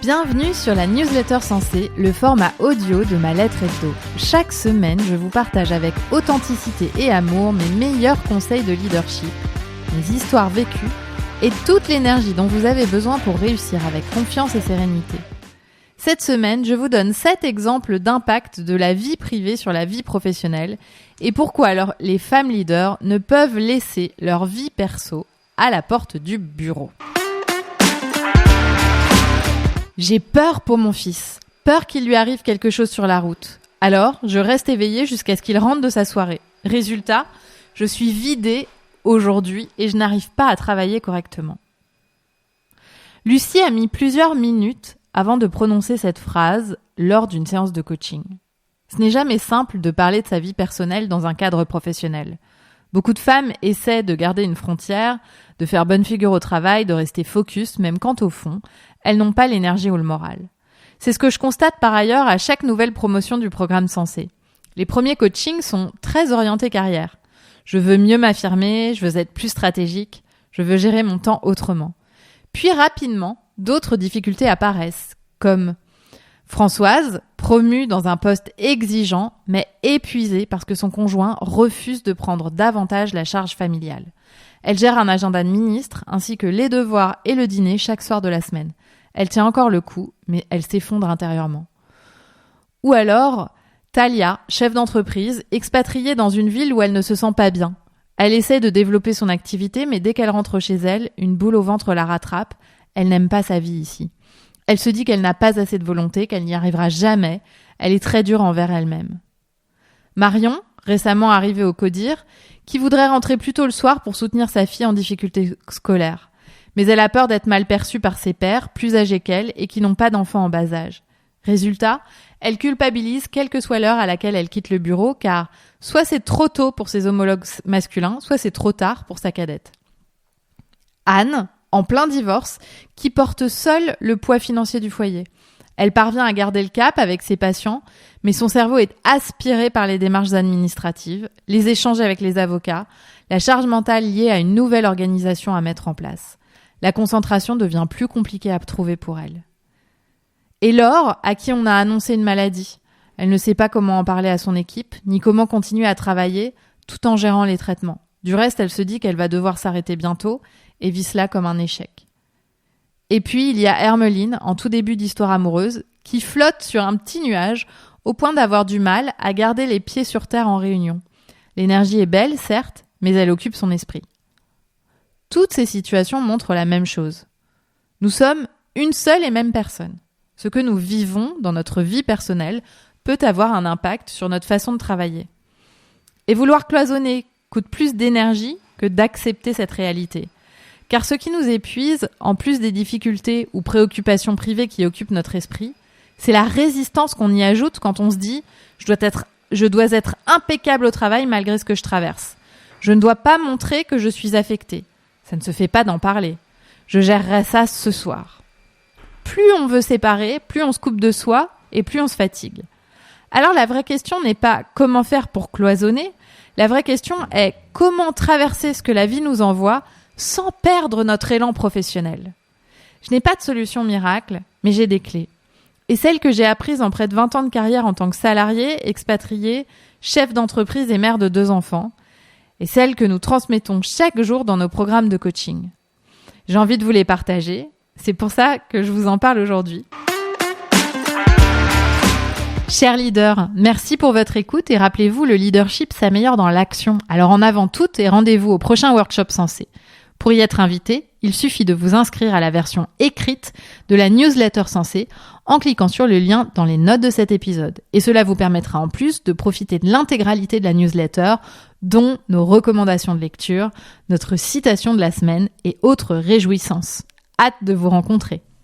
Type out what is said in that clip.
Bienvenue sur la newsletter Sensée, le format audio de ma lettre hebdo. Chaque semaine, je vous partage avec authenticité et amour mes meilleurs conseils de leadership, mes histoires vécues et toute l'énergie dont vous avez besoin pour réussir avec confiance et sérénité. Cette semaine, je vous donne 7 exemples d'impact de la vie privée sur la vie professionnelle et pourquoi alors les femmes leaders ne peuvent laisser leur vie perso à la porte du bureau. J'ai peur pour mon fils, peur qu'il lui arrive quelque chose sur la route. Alors, je reste éveillée jusqu'à ce qu'il rentre de sa soirée. Résultat, je suis vidée aujourd'hui et je n'arrive pas à travailler correctement. Lucie a mis plusieurs minutes avant de prononcer cette phrase lors d'une séance de coaching. Ce n'est jamais simple de parler de sa vie personnelle dans un cadre professionnel. Beaucoup de femmes essaient de garder une frontière, de faire bonne figure au travail, de rester focus, même quand au fond, elles n'ont pas l'énergie ou le moral. C'est ce que je constate par ailleurs à chaque nouvelle promotion du programme Sensée. Les premiers coachings sont très orientés carrière. Je veux mieux m'affirmer, je veux être plus stratégique, je veux gérer mon temps autrement. Puis rapidement, d'autres difficultés apparaissent, comme Françoise, promue dans un poste exigeant, mais épuisée parce que son conjoint refuse de prendre davantage la charge familiale. Elle gère un agenda de ministre, ainsi que les devoirs et le dîner chaque soir de la semaine. Elle tient encore le coup, mais elle s'effondre intérieurement. Ou alors, Talia, chef d'entreprise, expatriée dans une ville où elle ne se sent pas bien. Elle essaie de développer son activité, mais dès qu'elle rentre chez elle, une boule au ventre la rattrape. Elle n'aime pas sa vie ici. Elle se dit qu'elle n'a pas assez de volonté, qu'elle n'y arrivera jamais. Elle est très dure envers elle-même. Marion, récemment arrivée au CODIR, qui voudrait rentrer plus tôt le soir pour soutenir sa fille en difficulté scolaire. Mais elle a peur d'être mal perçue par ses pairs, plus âgés qu'elle, et qui n'ont pas d'enfants en bas âge. Résultat, elle culpabilise quelle que soit l'heure à laquelle elle quitte le bureau, car soit c'est trop tôt pour ses homologues masculins, soit c'est trop tard pour sa cadette. Anne, en plein divorce, qui porte seule le poids financier du foyer. Elle parvient à garder le cap avec ses patients, mais son cerveau est aspiré par les démarches administratives, les échanges avec les avocats, la charge mentale liée à une nouvelle organisation à mettre en place. La concentration devient plus compliquée à trouver pour elle. Et Laure, à qui on a annoncé une maladie. Elle ne sait pas comment en parler à son équipe, ni comment continuer à travailler tout en gérant les traitements. Du reste, elle se dit qu'elle va devoir s'arrêter bientôt et vit cela comme un échec. Et puis, il y a Hermeline, en tout début d'histoire amoureuse, qui flotte sur un petit nuage au point d'avoir du mal à garder les pieds sur terre en réunion. L'énergie est belle, certes, mais elle occupe son esprit. Toutes ces situations montrent la même chose. Nous sommes une seule et même personne. Ce que nous vivons dans notre vie personnelle peut avoir un impact sur notre façon de travailler. Et vouloir cloisonner coûte plus d'énergie que d'accepter cette réalité. Car ce qui nous épuise, en plus des difficultés ou préoccupations privées qui occupent notre esprit, c'est la résistance qu'on y ajoute quand on se dit « je dois être impeccable au travail malgré ce que je traverse. Je ne dois pas montrer que je suis affectée. Ça ne se fait pas d'en parler. Je gérerai ça ce soir. » Plus on veut séparer, plus on se coupe de soi et plus on se fatigue. Alors la vraie question n'est pas comment faire pour cloisonner, la vraie question est comment traverser ce que la vie nous envoie sans perdre notre élan professionnel. Je n'ai pas de solution miracle, mais j'ai des clés. Et celles que j'ai apprises en près de 20 ans de carrière en tant que salarié, expatrié, chef d'entreprise et mère de 2 enfants, et celles que nous transmettons chaque jour dans nos programmes de coaching. J'ai envie de vous les partager, c'est pour ça que je vous en parle aujourd'hui. Chers leaders, merci pour votre écoute et rappelez-vous, le leadership s'améliore dans l'action. Alors en avant toutes et rendez-vous au prochain workshop Sensée. Pour y être invité, il suffit de vous inscrire à la version écrite de la newsletter Sensée en cliquant sur le lien dans les notes de cet épisode. Et cela vous permettra en plus de profiter de l'intégralité de la newsletter, dont nos recommandations de lecture, notre citation de la semaine et autres réjouissances. Hâte de vous rencontrer.